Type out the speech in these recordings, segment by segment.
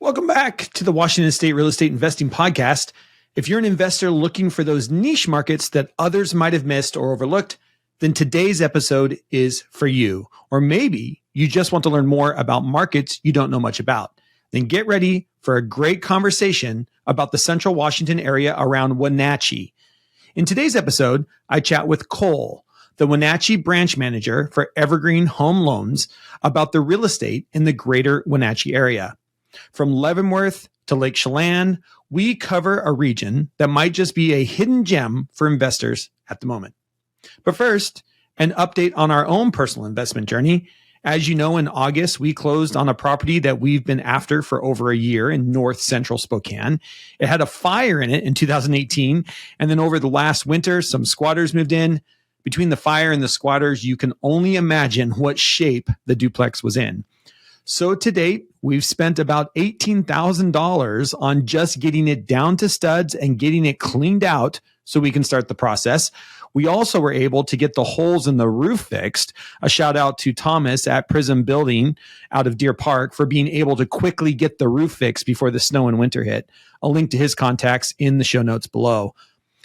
Welcome back to the Washington State Real Estate Investing Podcast. If you're an investor looking for those niche markets that others might have missed or overlooked, then today's episode is for you. Or maybe you just want to learn more about markets you don't know much about. Then get ready for a great conversation about the Central Washington area around Wenatchee. In today's episode, I chat with Cole, the Wenatchee branch manager for Evergreen Home Loans, about the real estate in the Greater Wenatchee area. From Leavenworth to Lake Chelan, we cover a region that might just be a hidden gem for investors at the moment. But first, an update on our own personal investment journey. As you know, in August, we closed on a property that we've been after for over a year in north central Spokane. It had a fire in it in 2018. And then over the last winter, some squatters moved in. Between the fire and the squatters, you can only imagine what shape the duplex was in. So to date, we've spent about $18,000 on just getting it down to studs and getting it cleaned out so we can start the process. We also were able to get the holes in the roof fixed. A shout out to Thomas at Prism Building out of Deer Park for being able to quickly get the roof fixed before the snow and winter hit. I'll link to his contacts in the show notes below.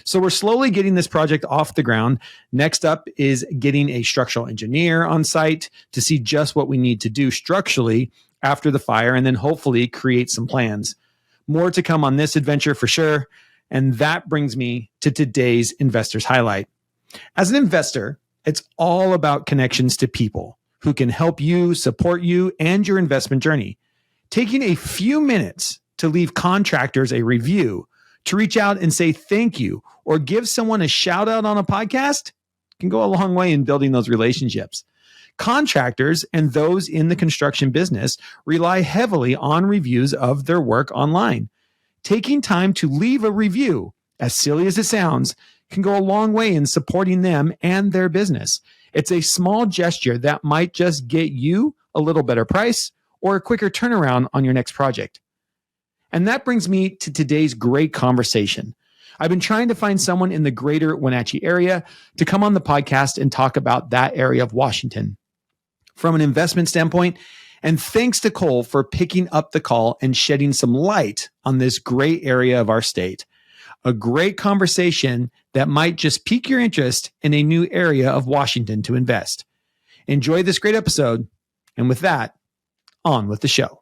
So we're slowly getting this project off the ground. Next up is getting a structural engineer on site to see just what we need to do structurally after the fire, and then hopefully create some plans. More to come on this adventure for sure. And that brings me to today's investor's highlight. As an investor, it's all about connections to people who can help you, support you, and your investment journey. Taking a few minutes to leave contractors a review, to reach out and say thank you, or give someone a shout out on a podcast can go a long way in building those relationships. Contractors and those in the construction business rely heavily on reviews of their work online. Taking time to leave a review, as silly as it sounds, can go a long way in supporting them and their business. It's a small gesture that might just get you a little better price or a quicker turnaround on your next project. And that brings me to today's great conversation. I've been trying to find someone in the Greater Wenatchee area to come on the podcast and talk about that area of Washington from an investment standpoint. And thanks to Cole for picking up the call and shedding some light on this great area of our state. A great conversation that might just pique your interest in a new area of Washington to invest. Enjoy this great episode. And with that, on with the show.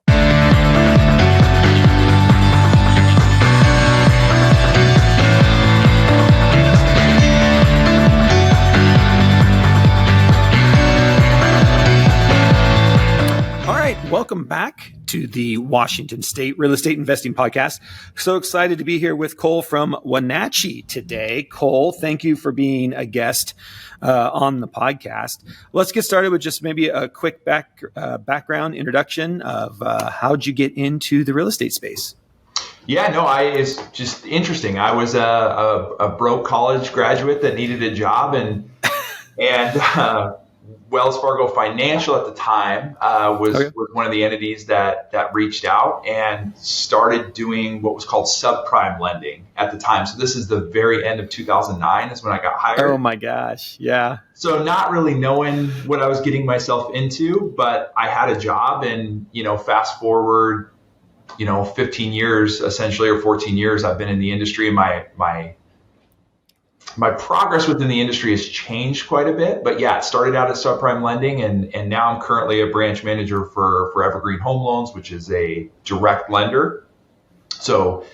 Welcome back to the Washington State Real Estate Investing Podcast. So excited to be here with Cole from Wenatchee today. Cole, thank you for being a guest on the podcast. Let's get started with just maybe a quick background introduction of how'd you get into the real estate space? Yeah, no, it's just interesting. I was a broke college graduate that needed a job and Wells Fargo Financial at the time was one of the entities that reached out and started doing what was called subprime lending at the time. So this is the very end of 2009 is when I got hired. Oh my gosh. Yeah. So not really knowing what I was getting myself into, but I had a job and, fast forward, 15 years essentially or 14 years I've been in the industry and my progress within the industry has changed quite a bit, but yeah, it started out as subprime lending and now I'm currently a branch manager for Evergreen Home Loans, which is a direct lender. So,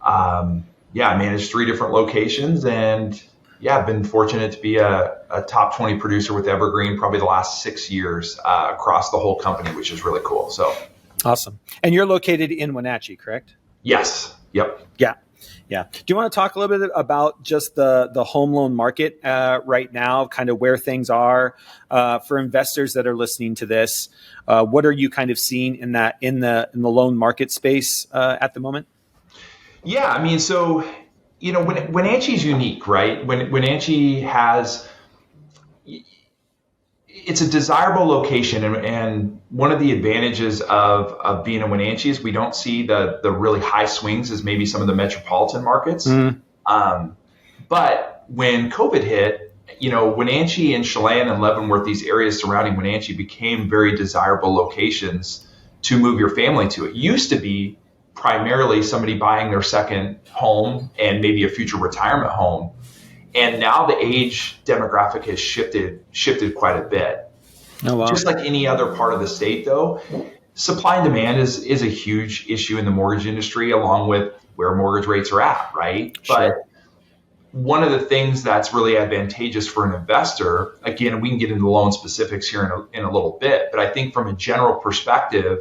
I manage 3 different locations and I've been fortunate to be a top 20 producer with Evergreen probably the last 6 years across the whole company, which is really cool. So awesome. And you're located in Wenatchee, correct? Yes. Yep. Yeah. Do you want to talk a little bit about just the home loan market right now, kind of where things are for investors that are listening to this? What are you kind of seeing in the loan market space at the moment? Yeah, I mean, so Wenatchee's unique, right? Wenatchee has. It's a desirable location, and one of the advantages of being in Wenatchee is we don't see the really high swings as maybe some of the metropolitan markets. But when COVID hit, Wenatchee and Chelan and Leavenworth, these areas surrounding Wenatchee became very desirable locations to move your family to. It used to be primarily somebody buying their second home and maybe a future retirement home. And now the age demographic has shifted quite a bit. Oh, wow. Just like any other part of the state, though, supply and demand is a huge issue in the mortgage industry, along with where mortgage rates are at, right? Sure. But one of the things that's really advantageous for an investor, again, we can get into the loan specifics here in a little bit, but I think from a general perspective,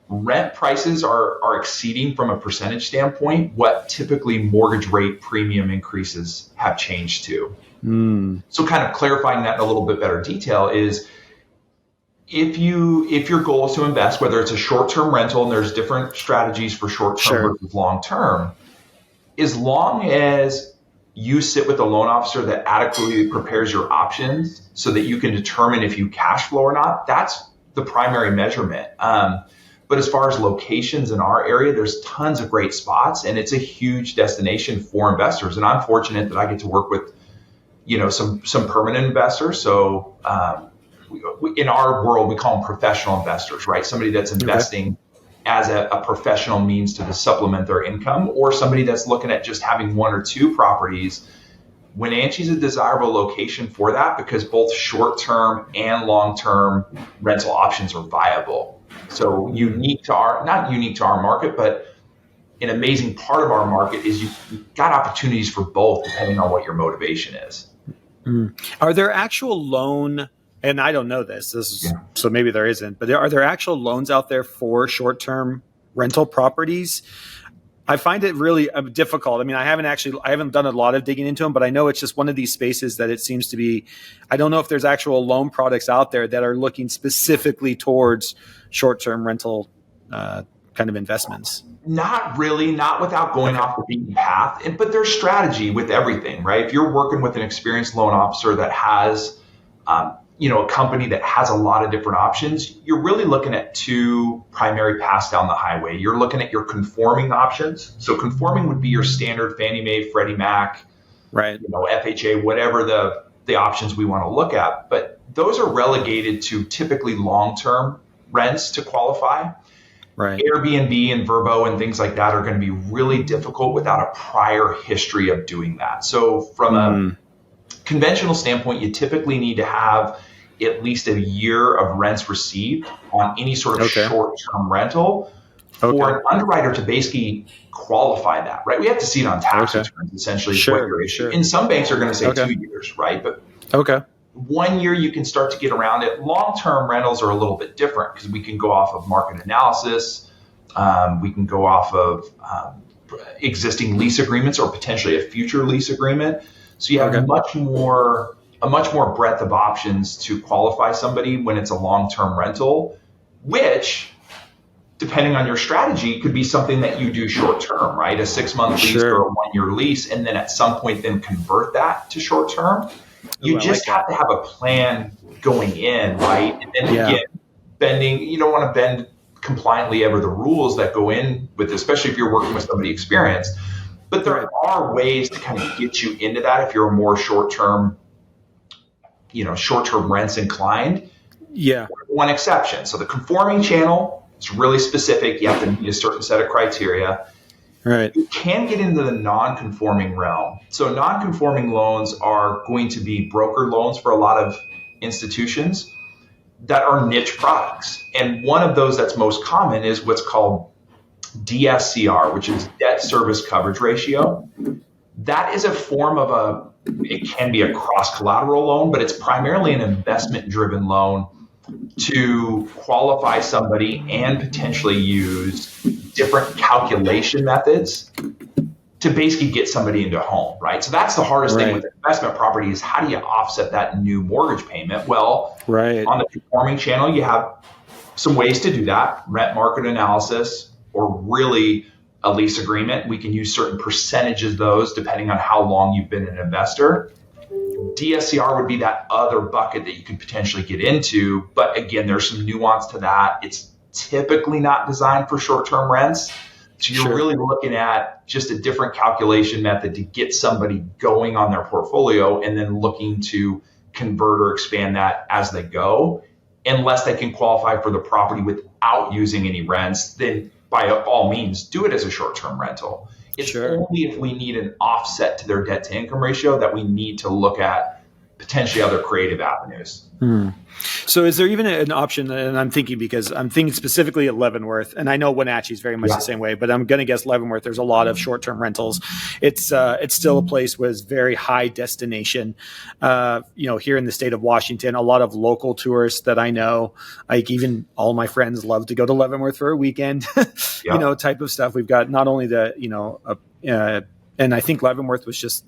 rent prices are exceeding from a percentage standpoint what typically mortgage rate premium increases have changed to. So kind of clarifying that in a little bit better detail is if your goal is to invest, whether it's a short-term rental, and there's different strategies for short-term versus long-term, as long as you sit with a loan officer that adequately prepares your options so that you can determine if you cash flow or not, that's the primary measurement. But as far as locations in our area, there's tons of great spots, and it's a huge destination for investors. And I'm fortunate that I get to work with, some permanent investors. So in our world, we call them professional investors, right? Somebody that's investing as a professional means to supplement their income, or somebody that's looking at just having one or two properties. Wenatchee's a desirable location for that because both short-term and long-term rental options are viable. So not unique to our market, but an amazing part of our market is you've got opportunities for both depending on what your motivation is. Are there actual loan, and I don't know this so maybe there isn't, but are there actual loans out there for short-term rental properties? I find it really difficult. I mean, I haven't done a lot of digging into them, but I know it's just one of these spaces that it seems to be, I don't know if there's actual loan products out there that are looking specifically towards short-term rental kind of investments. Not really, not without going off the beaten path, but there's strategy with everything, right? If you're working with an experienced loan officer that has, a company that has a lot of different options, you're really looking at two primary paths down the highway. You're looking at your conforming options. So conforming would be your standard Fannie Mae, Freddie Mac, right? FHA, whatever the options we want to look at. But those are relegated to typically long-term rents to qualify. Right. Airbnb and Vrbo and things like that are going to be really difficult without a prior history of doing that. So from a conventional standpoint, you typically need to have at least a year of rents received on any sort of short-term rental for an underwriter to basically qualify that, right? We have to see it on tax returns, essentially. Is what your issue. And some banks are going to say 2 years, right? But 1 year you can start to get around it. Long-term rentals are a little bit different because we can go off of market analysis. We can go off of existing lease agreements or potentially a future lease agreement. So you have a much more breadth of options to qualify somebody when it's a long-term rental, which, depending on your strategy, could be something that you do short-term, right? A 6-month lease or a 1-year lease, and then at some point then convert that to short-term. You just have to have a plan going in, right? And then again, bending, you don't want to bend compliantly ever the rules that go in with, especially if you're working with somebody experienced. But there are ways to kind of get you into that if you're a more short-term rents inclined. Yeah. One exception. So the conforming channel is really specific. You have to meet a certain set of criteria. Right. You can get into the non-conforming realm. So non-conforming loans are going to be brokered loans for a lot of institutions that are niche products. And one of those that's most common is what's called DSCR, which is debt service coverage ratio. That is a form of it can be a cross-collateral loan, but it's primarily an investment-driven loan to qualify somebody and potentially use different calculation methods to basically get somebody into a home, right? So that's the hardest thing with investment property is how do you offset that new mortgage payment? Well, on the conforming channel, you have some ways to do that, rent market analysis, or really a lease agreement. We can use certain percentages of those depending on how long you've been an investor. DSCR would be that other bucket that you could potentially get into. But again, there's some nuance to that. It's typically not designed for short-term rents. So you're really looking at just a different calculation method to get somebody going on their portfolio and then looking to convert or expand that as they go. Unless they can qualify for the property without using any rents, then by all means, do it as a short-term rental. It's Sure. only if we need an offset to their debt to income ratio that we need to look at potentially other creative avenues. So is there even an option, and I'm thinking because I'm thinking specifically at Leavenworth, and I know Wenatchee is very much the same way, but I'm going to guess Leavenworth, there's a lot of short-term rentals. It's still a place with very high destination. Here in the state of Washington, a lot of local tourists that I know, like even all my friends love to go to Leavenworth for a weekend, type of stuff. We've got not only and I think Leavenworth was just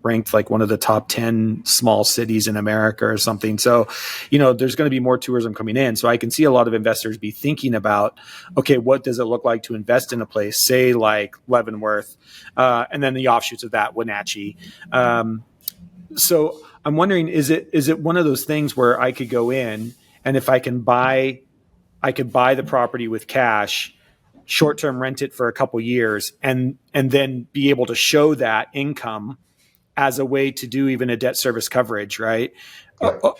ranked like one of the top 10 small cities in America or something. So, there's going to be more tourism coming in. So I can see a lot of investors be thinking about, okay, what does it look like to invest in a place, say like Leavenworth, and then the offshoots of that, Wenatchee. So I'm wondering, is it one of those things where I could go in and if I could buy the property with cash, short-term rent it for a couple years and then be able to show that income as a way to do even a debt service coverage, right? Yeah.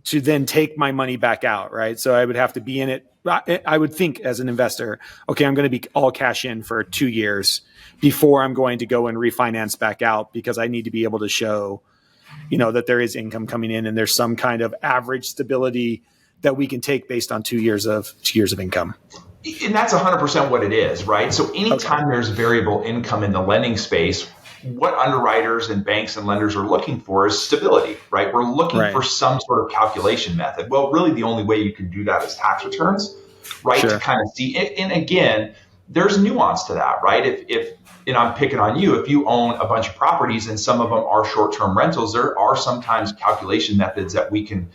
To then take my money back out, right? So I would have to be in it. I would think as an investor, okay, I'm going to be all cash in for 2 years before I'm going to go and refinance back out because I need to be able to show, that there is income coming in and there's some kind of average stability that we can take based on 2 years of income. And that's 100% what it is, right? So anytime there's variable income in the lending space, what underwriters and banks and lenders are looking for is stability, right? We're looking for some sort of calculation method. Well, really the only way you can do that is tax returns, right? Sure. To kind of see, and again, there's nuance to that, right? If and I'm picking on you, if you own a bunch of properties and some of them are short-term rentals, there are sometimes calculation methods that we can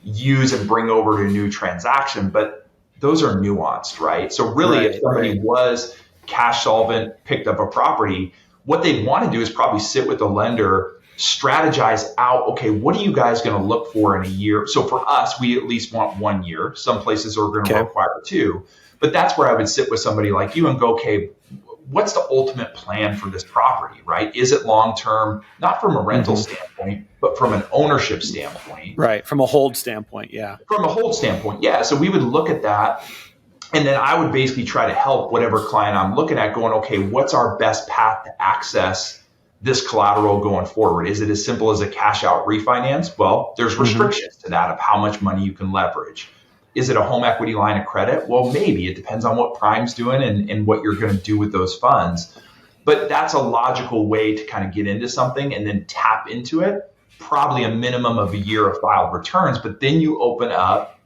use and bring over to a new transaction, but those are nuanced, right? So really, if somebody was cash solvent, picked up a property, what they'd want to do is probably sit with the lender, strategize out, okay, what are you guys going to look for in a year? So for us, we at least want 1 year. Some places are going to require 2. But that's where I would sit with somebody like you and go, okay, what's the ultimate plan for this property, right? Is it long-term, not from a rental standpoint, but from an ownership standpoint? Right, from a hold standpoint, yeah. From a hold standpoint, yeah. So we would look at that. And then I would basically try to help whatever client I'm looking at going, okay, what's our best path to access this collateral going forward? Is it as simple as a cash out refinance? Well, there's restrictions to that of how much money you can leverage. Is it a home equity line of credit? Well, maybe. It depends on what Prime's doing and what you're going to do with those funds. But that's a logical way to kind of get into something and then tap into it. Probably a minimum of a year of filed returns. But then you open up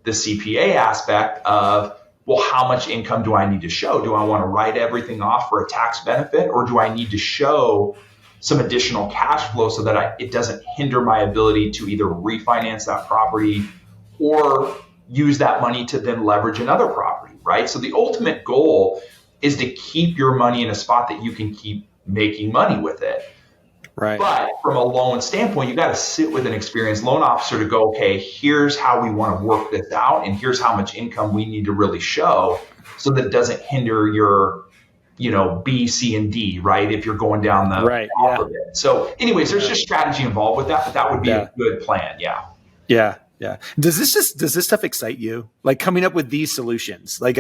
the CPA aspect of, well, how much income do I need to show? Do I want to write everything off for a tax benefit, or do I need to show some additional cash flow so that it doesn't hinder my ability to either refinance that property or use that money to then leverage another property, right? So the ultimate goal is to keep your money in a spot that you can keep making money with it. Right. But from a loan standpoint, you got to sit with an experienced loan officer to go, okay, here's how we want to work this out, and here's how much income we need to really show so that it doesn't hinder your, B, C, and D, right? If you're going down the path of it. So anyways, there's just strategy involved with that, but that would be a good plan. Yeah. Yeah. Yeah. Does this stuff excite you? Like coming up with these solutions, like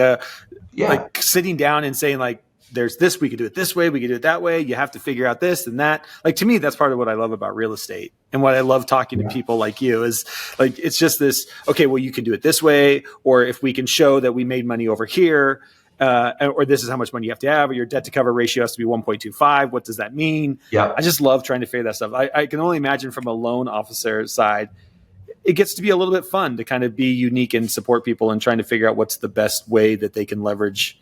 sitting down and saying like, there's this, we could do it this way, we could do it that way. You have to figure out this and that. Like, to me, that's part of what I love about real estate. And what I love talking to people like you is like, it's just this, okay, well, you can do it this way. Or if we can show that we made money over here, or this is how much money you have to have, or your debt to cover ratio has to be 1.25. What does that mean? Yeah. I just love trying to figure that stuff. I can only imagine from a loan officer side, it gets to be a little bit fun to kind of be unique and support people and trying to figure out what's the best way that they can leverage,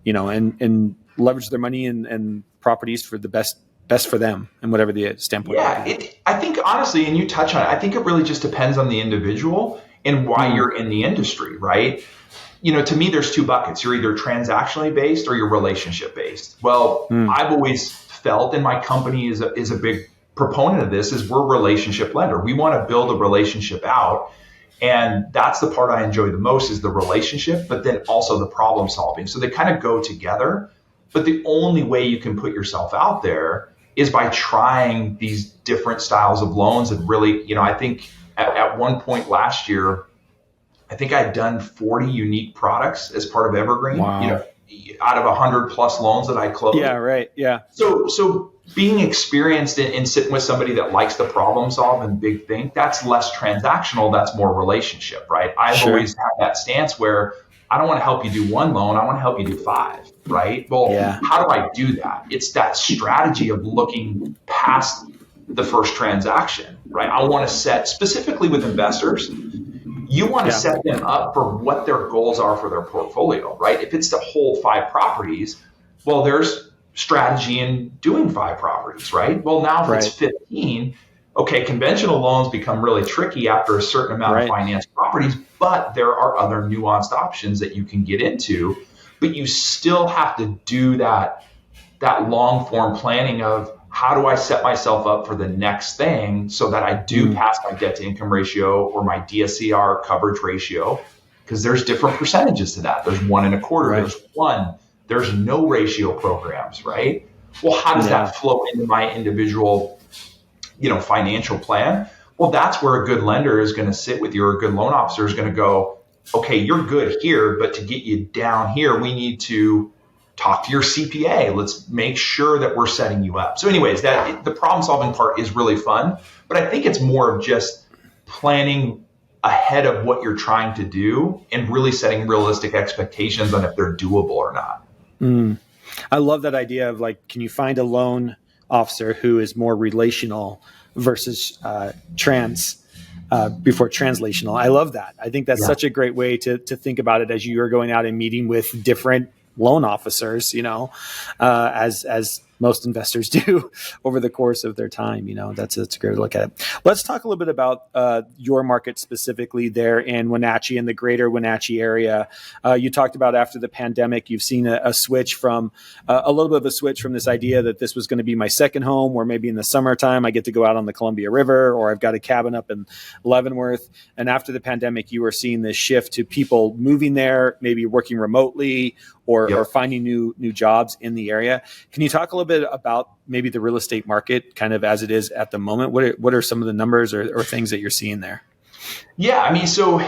and leverage their money and properties for the best for them and whatever the standpoint. Yeah, I think honestly, and you touch on it, I think it really just depends on the individual and why you're in the industry, right? To me, there's 2 buckets. You're either transactionally based or you're relationship based. Well, I've always felt, and my company is a big proponent of this, is we're a relationship lender. We want to build a relationship out. And that's the part I enjoy the most, is the relationship, but then also the problem solving. So they kind of go together. But the only way you can put yourself out there is by trying these different styles of loans. And really, I think at one point last year, I think I'd done 40 unique products as part of Evergreen, Wow. out of 100 plus loans that I closed. Yeah, right. Yeah. So being experienced in sitting with somebody that likes to problem solve and big think, that's less transactional. That's more relationship, right? I've always had that stance where I don't want to help you do one loan. I want to help you do 5, right? Well, how do I do that? It's that strategy of looking past the first transaction, right? I want to set, specifically with investors, you want to set them up for what their goals are for their portfolio, right? If it's to hold 5 properties, well, there's strategy in doing 5 properties, right? Well, now if it's 15, okay, conventional loans become really tricky after a certain amount of financed properties, but there are other nuanced options that you can get into, but you still have to do that long form planning of how do I set myself up for the next thing so that I do pass my debt to income ratio or my DSCR coverage ratio, because there's different percentages to that. There's 1 1/4, there's 1, there's no ratio programs, right? Well, how does that flow into my individual, financial plan? Well, that's where a good lender is going to sit with you, or a good loan officer is going to go, okay, you're good here, but to get you down here, we need to talk to your CPA. Let's make sure that we're setting you up. So anyways, the problem solving part is really fun, but I think it's more of just planning ahead of what you're trying to do and really setting realistic expectations on if they're doable or not. I love that idea of can you find a loan officer who is more relational versus before translational. I love that. I think that's such a great way to think about it as you are going out and meeting with different loan officers, as most investors do over the course of their time. That's a great way to look at it. Let's talk a little bit about your market specifically there in Wenatchee and the Greater Wenatchee area. You talked about after the pandemic, you've seen a switch from a little bit of a switch from this idea that this was going to be my second home, or maybe in the summertime I get to go out on the Columbia River, or I've got a cabin up in Leavenworth. And after the pandemic, you were seeing this shift to people moving there, maybe working remotely, or finding new jobs in the area. Can you talk a little bit about maybe the real estate market kind of as it is at the moment? What are some of the numbers or things that you're seeing there? Yeah, I mean, so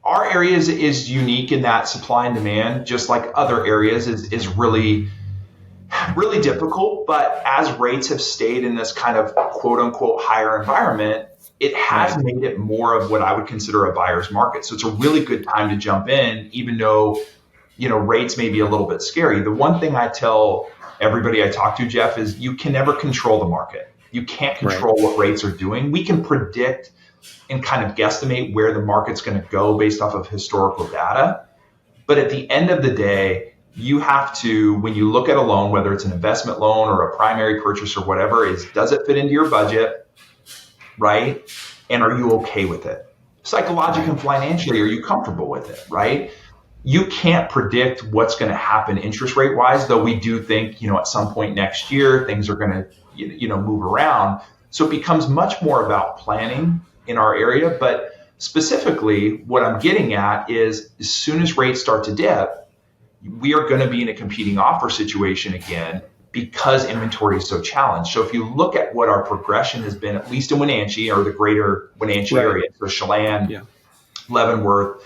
our area is unique in that supply and demand, just like other areas, is really, really difficult. But as rates have stayed in this kind of quote unquote higher environment, it has made it more of what I would consider a buyer's market. So it's a really good time to jump in, even though rates may be a little bit scary. The one thing I tell everybody I talk to, Jeff, is you can never control the market. You can't control what rates are doing. We can predict and kind of guesstimate where the market's going to go based off of historical data. But at the end of the day, you have to, when you look at a loan, whether it's an investment loan or a primary purchase or whatever, does it fit into your budget, right? And are you okay with it? Psychologically and financially, are you comfortable with it, right? You can't predict what's going to happen interest rate wise, though we do think, at some point next year, things are going to, move around. So it becomes much more about planning in our area. But specifically, what I'm getting at is as soon as rates start to dip, we are going to be in a competing offer situation again because inventory is so challenged. So if you look at what our progression has been, at least in Wenatchee or the Greater Wenatchee area, so Chelan, Leavenworth,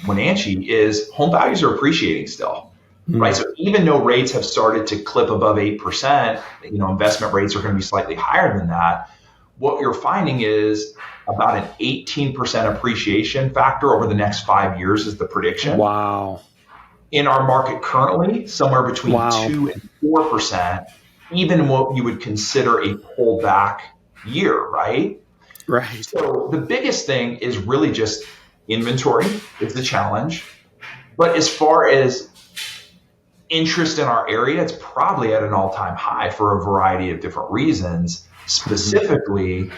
Wenatchee, is home values are appreciating still, right? So even though rates have started to clip above 8%, investment rates are going to be slightly higher than that. What you're finding is about an 18% appreciation factor over the next 5 years is the prediction. Wow. In our market currently, somewhere between 2 and 4%, even in what you would consider a pullback year, right? Right. So the biggest thing is really just inventory is the challenge. But as far as interest in our area, it's probably at an all-time high for a variety of different reasons. Specifically,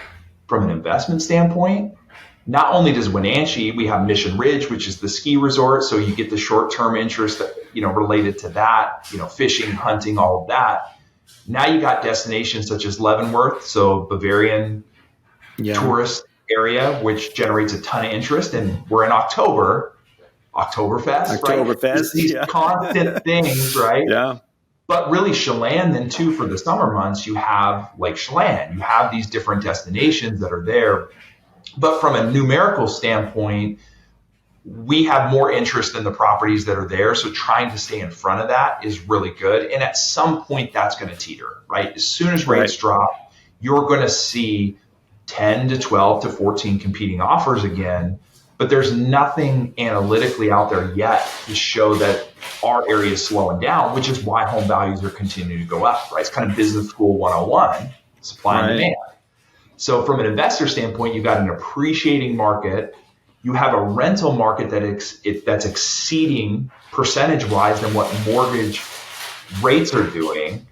from an investment standpoint, not only does Wenatchee, we have Mission Ridge, which is the ski resort. So you get the short-term interest that, related to that, fishing, hunting, all of that. Now you got destinations such as Leavenworth, so Bavarian tourist area, which generates a ton of interest. And we're in Oktoberfest, right? These constant things, right? Yeah. But really Chelan then too, for the summer months, you have Lake Chelan. You have these different destinations that are there. But from a numerical standpoint, we have more interest in the properties that are there. So trying to stay in front of that is really good. And at some point that's going to teeter, right? As soon as rates drop, you're going to see 10 to 12 to 14 competing offers again. But there's nothing analytically out there yet to show that our area is slowing down, which is why home values are continuing to go up, right? It's kind of business school 101, supply and demand. So from an investor standpoint, you've got an appreciating market. You have a rental market that's exceeding percentage-wise than what mortgage rates are doing.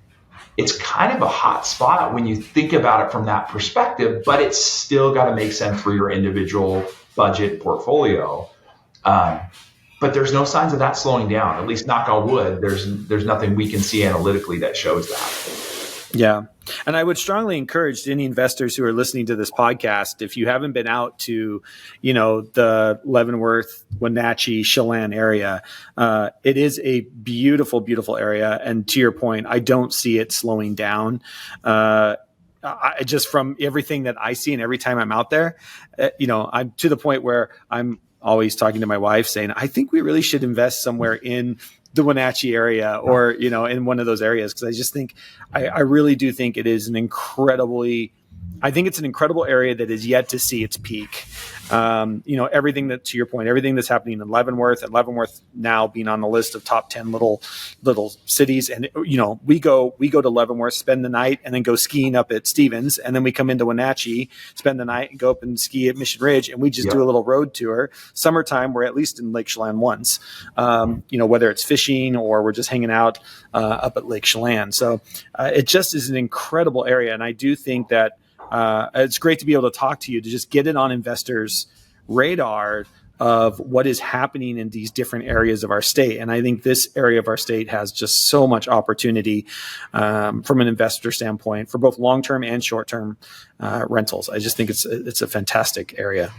It's kind of a hot spot when you think about it from that perspective, but it's still got to make sense for your individual budget portfolio. But there's no signs of that slowing down, at least knock on wood. There's nothing we can see analytically that shows that. Yeah. And I would strongly encourage any investors who are listening to this podcast, if you haven't been out to, the Leavenworth, Wenatchee, Chelan area, it is a beautiful, beautiful area. And to your point, I don't see it slowing down. I just from everything that I see and every time I'm out there, I'm to the point where I'm always talking to my wife saying, I think we really should invest somewhere in the Wenatchee area or, in one of those areas. Cause I just think, I really do think it is I think it's an incredible area that is yet to see its peak. Everything that, to your point, everything that's happening in Leavenworth and Leavenworth now being on the list of top 10 little cities. And, we go to Leavenworth, spend the night and then go skiing up at Stevens. And then we come into Wenatchee, spend the night and go up and ski at Mission Ridge. And we just do a little road tour. Summertime, we're at least in Lake Chelan once, whether it's fishing or we're just hanging out up at Lake Chelan. So it just is an incredible area. And I do think that, it's great to be able to talk to you to just get it on investors' radar of what is happening in these different areas of our state. And I think this area of our state has just so much opportunity from an investor standpoint for both long-term and short-term rentals. I just think it's a fantastic area.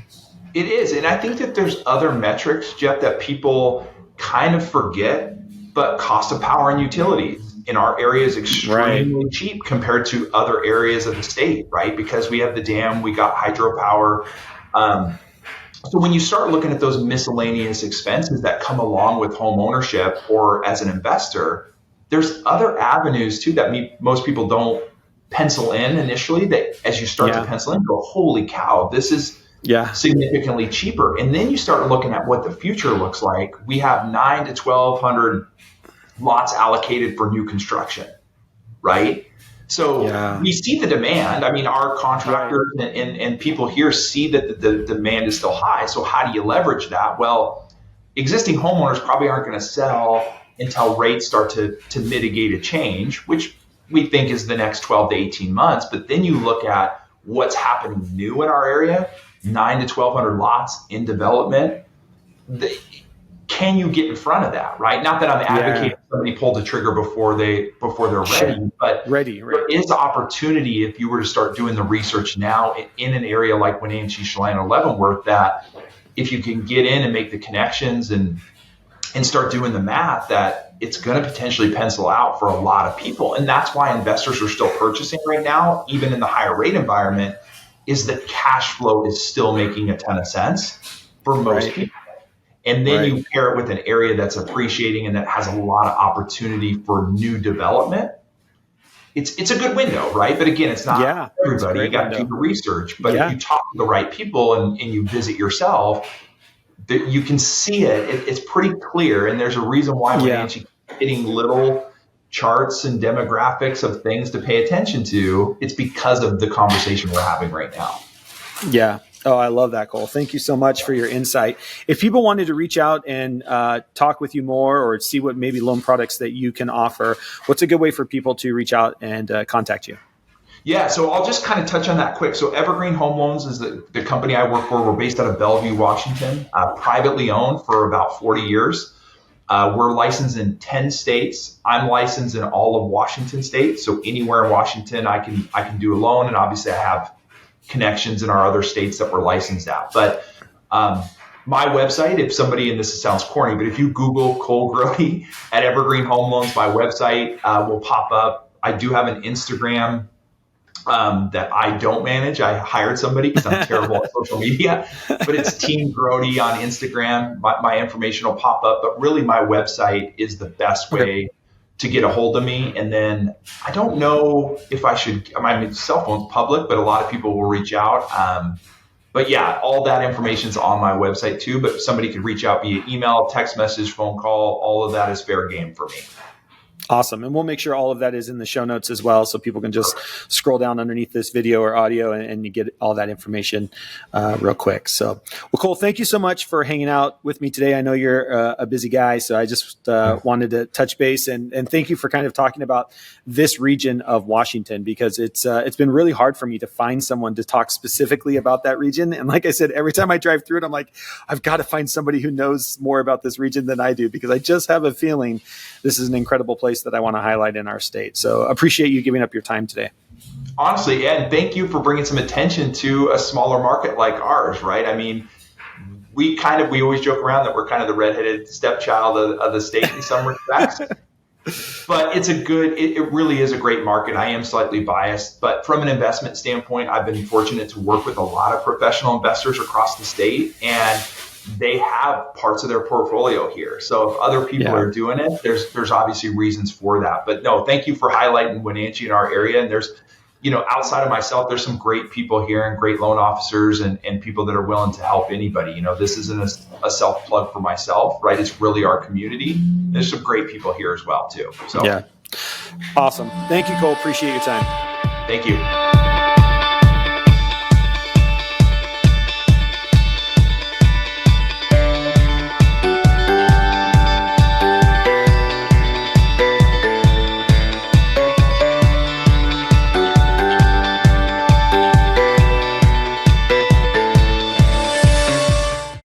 It is. And I think that there's other metrics, Jeff, that people kind of forget, but cost of power and utilities in our area is extremely cheap compared to other areas of the state, right? Because we have the dam, we got hydropower. So when you start looking at those miscellaneous expenses that come along with home ownership or as an investor, there's other avenues too that most people don't pencil in initially, that as you start to pencil in, go, holy cow, this is significantly cheaper. And then you start looking at what the future looks like. We have 900 to 1,200 lots allocated for new construction, right? So we see the demand. I mean, our contractors and people here see that the demand is still high. So how do you leverage that? Well, existing homeowners probably aren't going to sell until rates start to mitigate a change, which we think is the next 12 to 18 months. But then you look at what's happening new in our area, 900 to 1,200 lots in development. Can you get in front of that, right? Not that I'm advocating somebody pull the trigger before they're ready, but there is opportunity if you were to start doing the research now in an area like Wenatchee, Chelan, or Leavenworth, that if you can get in and make the connections and start doing the math, that it's going to potentially pencil out for a lot of people. And that's why investors are still purchasing right now, even in the higher rate environment, is that cash flow is still making a ton of sense for most people. And then you pair it with an area that's appreciating and that has a lot of opportunity for new development. It's a good window, right? But again, it's not everybody. You got to do the research. But if you talk to the right people and you visit yourself, you can see it. It's pretty clear. And there's a reason why we're actually hitting little charts and demographics of things to pay attention to. It's because of the conversation we're having right now. Yeah. Oh, I love that, Cole. Thank you so much for your insight. If people wanted to reach out and talk with you more or see what maybe loan products that you can offer, what's a good way for people to reach out and contact you? Yeah, so I'll just kind of touch on that quick. So Evergreen Home Loans is the company I work for. We're based out of Bellevue, Washington, privately owned for about 40 years. We're licensed in 10 states. I'm licensed in all of Washington state. So anywhere in Washington, I can do a loan. And obviously I have connections in our other states that we're licensed out. But my website, if somebody, and this sounds corny, but if you Google Cole Grode at Evergreen Home Loans, my website will pop up. I do have an Instagram that I don't manage. I hired somebody because I'm terrible at social media, but it's Team Grode on Instagram. My information will pop up, but really my website is the best way to get a hold of me. And then I don't know if I should, I mean, cell phone's public, but a lot of people will reach out. But yeah, all that information's on my website too, but somebody could reach out via email, text message, phone call. All of that is fair game for me. Awesome. And we'll make sure all of that is in the show notes as well, so people can just scroll down underneath this video or audio and you get all that information real quick. So, well, Cole, thank you so much for hanging out with me today. I know you're a busy guy, so I just wanted to touch base and thank you for kind of talking about this region of Washington, because it's been really hard for me to find someone to talk specifically about that region. And like I said, every time I drive through it, I'm like, I've got to find somebody who knows more about this region than I do, because I just have a feeling this is an incredible place that I want to highlight in our state. So appreciate you giving up your time today. Honestly, and thank you for bringing some attention to a smaller market like ours, right? I mean, we always joke around that we're kind of the redheaded stepchild of the state in some respects. But it really is a great market. I am slightly biased, but from an investment standpoint, I've been fortunate to work with a lot of professional investors across the state, and they have parts of their portfolio here. So if other people are doing it, there's obviously reasons for that. But no, thank you for highlighting Wenatchee in our area. And there's, outside of myself, there's some great people here and great loan officers and people that are willing to help anybody. This isn't a self plug for myself, right? It's really our community. There's some great people here as well too. So yeah. Awesome. Thank you, Cole. Appreciate your time. Thank you.